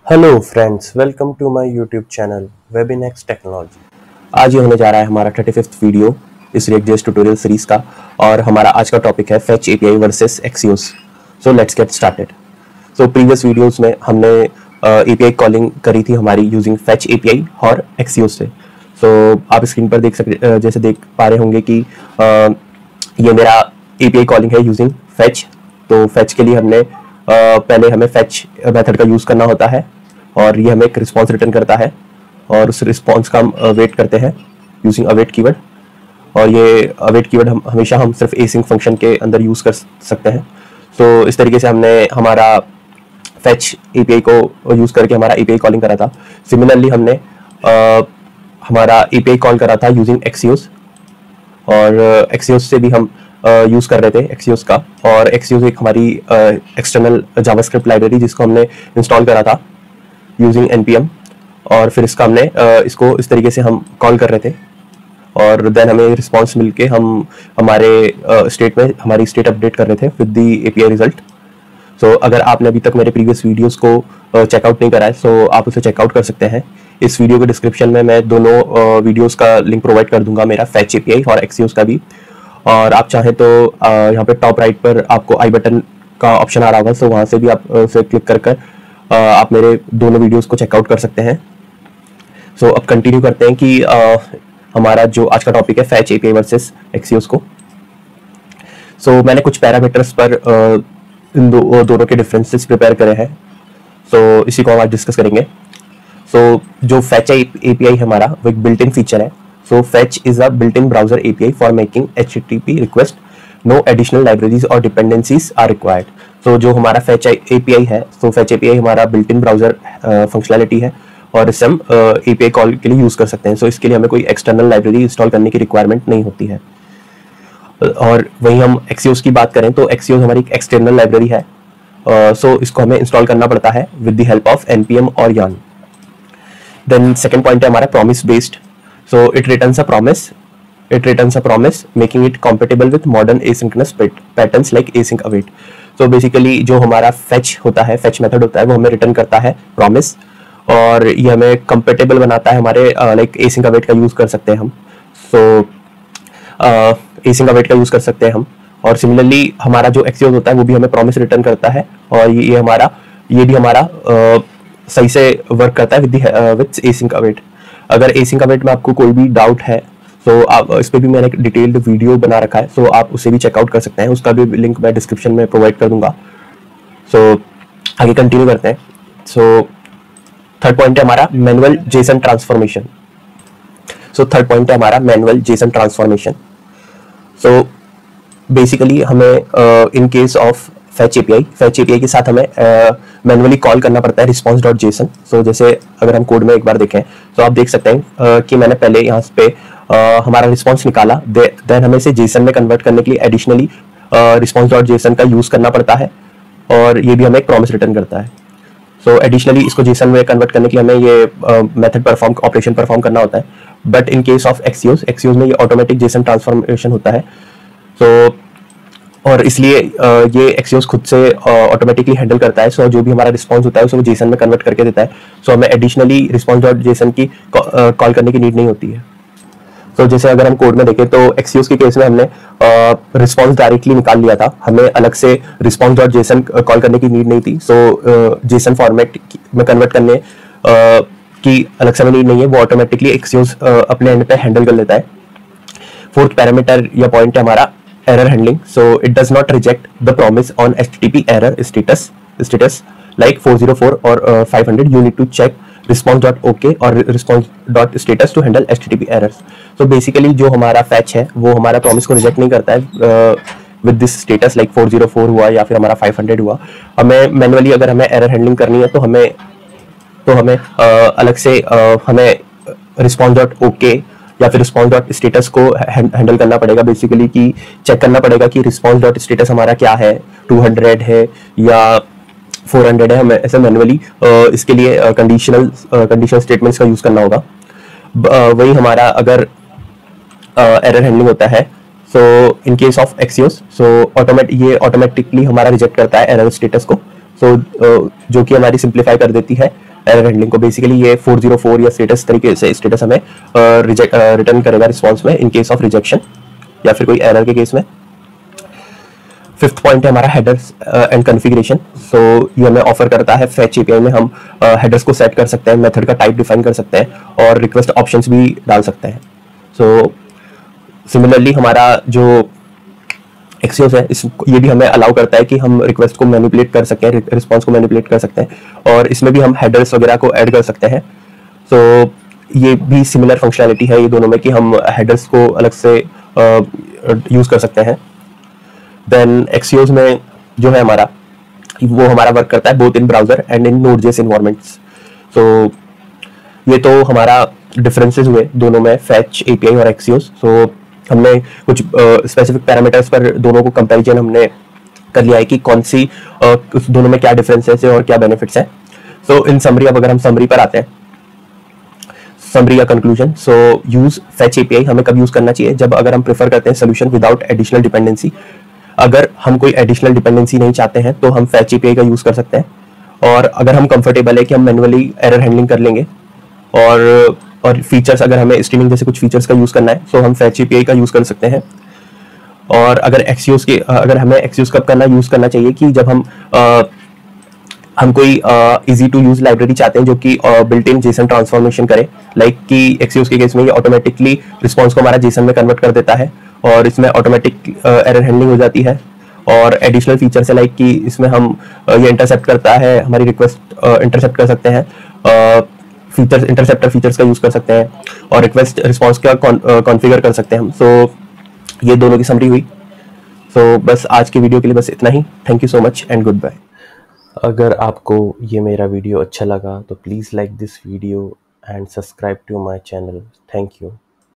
Hello friends, welcome to my YouTube channel Webinex technology. आज ये होने जा रहा है हमारा 35th वीडियो इस रिएक्ट.js ट्यूटोरियल सीरीज का। और हमारा आज का टॉपिक है fetch API versus Axios. So let's get started. So previous videos में हमने एपीआई कॉलिंग करी थी हमारी यूजिंग फेच एपीआई और एक्सियोस से। सो आप स्क्रीन पर जैसे देख पा रहे होंगे कि ये मेरा एपीआई कॉलिंग है यूजिंग फेच। तो फेच के लिए हमने पहले हमें फेच मेथड का यूज करना होता है और ये हमें एक रिस्पॉन्स रिटर्न करता है और उस रिस्पॉन्स का हम वेट करते हैं यूजिंग अवेट कीवर्ड। और ये अवेट कीवर्ड हम हमेशा सिर्फ एसिंक फंक्शन के अंदर यूज कर सकते हैं। तो इस तरीके से हमने हमारा फेच एपीआई को यूज करके हमारा एपीआई कॉलिंग करा था। सिमिलरली हमने हमारा एपीआई कॉल करा था यूजिंग एक्सियोस, और एक्सियोस से भी हम यूज कर रहे थे एक्सियोस का। और एक्सियोस एक हमारी एक्सटर्नल जावास्क्रिप्ट लाइब्रेरी जिसको हमने इंस्टॉल करा था यूजिंग npm, और फिर इसका हमने इसको इस तरीके से हम कॉल कर रहे थे और देन हमें रिस्पांस मिलके हम हमारे स्टेट में हमारी स्टेट अपडेट कर रहे थे विद द एपीआई रिजल्ट। सो अगर आपने अभी तक मेरे प्रीवियस वीडियोस को चेकआउट नहीं करा है सो आप उसे चेकआउट कर सकते हैं। इस वीडियो के डिस्क्रिप्शन में मैं दोनों वीडियोस का लिंक प्रोवाइड कर दूंगा, मेरा फेच एपीआई और एक्सियोस का भी। और आप चाहें तो यहाँ पे टॉप राइट पर आपको आई बटन का ऑप्शन आ रहा होगा, सो वहाँ से भी आप उसे क्लिक कर आप मेरे दोनों वीडियोस को चेकआउट कर सकते हैं। सो अब कंटिन्यू करते हैं कि हमारा जो आज का टॉपिक है फेच एपीआई वर्सेस एक्सियोस को। सो मैंने कुछ पैरामीटर्स पर इन दोनों के डिफरेंसेस प्रिपेयर करे हैं, सो इसी को हम आज डिस्कस करेंगे। सो जो फेच एपीआई हमारा वो एक बिल्ट इन फीचर है। So fetch is a built in browser API for making HTTP request, no additional libraries और डिपेंडेंसीज आर रिक्वायर्ड। तो जो हमारा फेच एपीआई है, तो फेच एपीआई हमारा बिल्ट इन ब्राउजर फंक्शनैलिटी है और इसे हम एपीआई कॉल के लिए यूज कर सकते हैं। सो इसके लिए हमें कोई एक्सटर्नल लाइब्रेरी इंस्टॉल करने की रिक्वायरमेंट नहीं होती है। और वहीं हम एक्सियोस की बात करें तो एक्सियोस हमारी एक एक्सटर्नल लाइब्रेरी है। सो इसको हमें इंस्टॉल करना पड़ता है with the help of npm और yarn। देन सेकेंड पॉइंट है हमारा promise based. So it returns a promise, making it compatible with modern asynchronous patterns like async await. So basically जो हमारा fetch होता है, fetch method होता है, वो हमें रिटर्न करता है promise, और ये हमें compatible बनाता है हमारे like async await का यूज कर सकते हैं हम। So async await का यूज कर सकते हैं हम। और सिमिलरली हमारा जो एक्सियोस होता है वो भी हमें promise रिटर्न करता है, और ये भी हमारा सही से वर्क करता है विद async await। अगर एसिंक अवेट में आपको कोई भी डाउट है तो आप इस पर भी मैंने एक डिटेल्ड वीडियो बना रखा है, सो आप उसे भी चेकआउट कर सकते हैं। उसका भी लिंक मैं डिस्क्रिप्शन में प्रोवाइड कर दूंगा। सो आगे कंटिन्यू करते हैं। सो थर्ड पॉइंट है हमारा manual JSON transformation. So basically हमें in case of fetch API के साथ हमें मैनुअली कॉल करना पड़ता है response.json। सो जैसे अगर हम कोड में एक बार देखें तो आप देख सकते हैं कि मैंने पहले यहाँ पे हमारा रिस्पॉन्स निकाला, देन हमें इसे जेसन में कन्वर्ट करने के लिए एडिशनली response.json का यूज करना पड़ता है, और ये भी हमें एक प्रॉमिस रिटर्न करता है। सो एडिशनली इसको जेसन में कन्वर्ट करने के लिए हमें ये मेथड ऑपरेशन परफॉर्म करना होता है। But in case of Axios में ये ऑटोमेटिक जेसन ट्रांसफॉर्मेशन होता है। सो और इसलिए ये एक्सियोस खुद से ऑटोमेटिकली हैंडल करता है। सो जो भी हमारा रिस्पांस होता है उसे वो जेसन में कन्वर्ट करके देता है। सो हमें एडिशनली response.json की कॉल करने की नीड नहीं होती है। सो जैसे अगर हम कोड में देखें तो एक्सियोस के केस में हमने रिस्पांस डायरेक्टली निकाल लिया था, हमें अलग से response.json कॉल करने की नीड नहीं थी। सो जेसन फॉर्मेट में कन्वर्ट करने की अलग से नीड नहीं है, वो ऑटोमेटिकली एक्सियोस अपने एंड पे हैंडल कर लेता है। फोर्थ पैरामीटर या पॉइंट है हमारा error handling. So it does not reject the promise on HTTP error status like 404 or 500. You need to check response.ok or response.status to handle HTTP errors. So basically जो हमारा fetch है वो हमारा promise को reject नहीं करता है with this status like 404 हुआ या फिर हमारा 500 हुआ। हमें मैनुअली अगर हमें error handling करनी है तो हमें अलग से हमें response.ok या फिर response.status को हैंडल करना पड़ेगा। बेसिकली कि चेक करना पड़ेगा कि response.status हमारा क्या है, 200 है या 400 है। हमें ऐसे मैनुअली इसके लिए कंडीशनल स्टेटमेंट्स का यूज करना होगा। वही हमारा अगर एरर हैंडलिंग होता है सो इन केस ऑफ एक्सियोस ये ऑटोमेटिकली हमारा रिजेक्ट करता है एरर स्टेटस को। जो कि हमारी सिंप्लीफाई कर देती है एरर हैंडलिंग को। बेसिकली ये 404 या स्टेटस तरीके से स्टेटस हमें रिटर्न करेगा रिस्पॉन्स में इन केस ऑफ रिजेक्शन या फिर कोई एरर के केस में। फिफ्थ पॉइंट है हमारा हेडर्स एंड कॉन्फ़िगरेशन। सो ये हमें ऑफर करता है फैच एपीआई में हम हेडर्स को सेट कर सकते हैं, मेथड का टाइप डिफाइन कर सकते हैं और रिक्वेस्ट ऑप्शंस भी डाल सकते हैं। सो सिमिलरली हमारा जो एक्सियोस है ये भी हमें अलाउ करता है कि हम रिक्वेस्ट को मैनिपुलेट कर सकते हैं, रिस्पॉन्स को मैनिपुलेट कर सकते हैं और इसमें भी हम हेडर्स वगैरह को ऐड कर सकते हैं। सो ये भी सिमिलर फंक्शनैलिटी है ये दोनों में कि हम हेडर्स को अलग से यूज़ कर सकते हैं। देन एक्सियोस में जो है हमारा वो हमारा वर्क करता है both in browser and in Node JS environments. So ये तो हमारा डिफरेंसेस हुए दोनों में, फैच एपीआई और एक्सियोस। सो हमने कुछ स्पेसिफिक पैरामीटर्स पर दोनों को कंपैरिजन हमने कर लिया है कि कौन सी दोनों में क्या डिफरेंसेस है और क्या बेनिफिट्स हैं। सो इन समरी, अब अगर हम समरी पर आते हैं, समरी या कंक्लूजन। सो यूज फैच एपीआई हमें कब यूज करना चाहिए? जब अगर हम प्रेफर करते हैं सोल्यूशन विदाउट एडिशनल डिपेंडेंसी। अगर हम कोई एडिशनल डिपेंडेंसी नहीं चाहते हैं तो हम फैच एपीआई का यूज कर सकते हैं। और अगर हम कंफर्टेबल है कि हम मैनुअली एरर हैंडलिंग कर लेंगे और फीचर्स, अगर हमें स्ट्रीमिंग जैसे कुछ फीचर्स का यूज करना है तो हम फैच एपीआई का यूज कर सकते हैं। और अगर हमें एक्सियोस कब यूज करना चाहिए कि जब हम कोई इजी टू यूज लाइब्रेरी चाहते हैं जो कि बिल्ट इन जेसन ट्रांसफॉर्मेशन करे। लाइक कि एक्सियोस के केस में ये ऑटोमेटिकली रिस्पॉन्स को हमारा जेसन में कन्वर्ट कर देता है और इसमें ऑटोमेटिक एरर हैंडलिंग हो जाती है। और एडिशनल फीचर्स है लाइक कि इसमें हम ये इंटरसेप्ट करता है, हमारी रिक्वेस्ट इंटरसेप्ट कर सकते हैं, फीचर्स इंटरसेप्टर फीचर्स का यूज कर सकते हैं और रिक्वेस्ट रिस्पॉन्स का कॉन्फ़िगर कर सकते हैं हम। सो ये दोनों की समरी हुई। सो बस आज की वीडियो के लिए बस इतना ही। Thank you so much and good bye. अगर आपको ये मेरा वीडियो अच्छा लगा तो please like this video and subscribe to my channel. Thank you.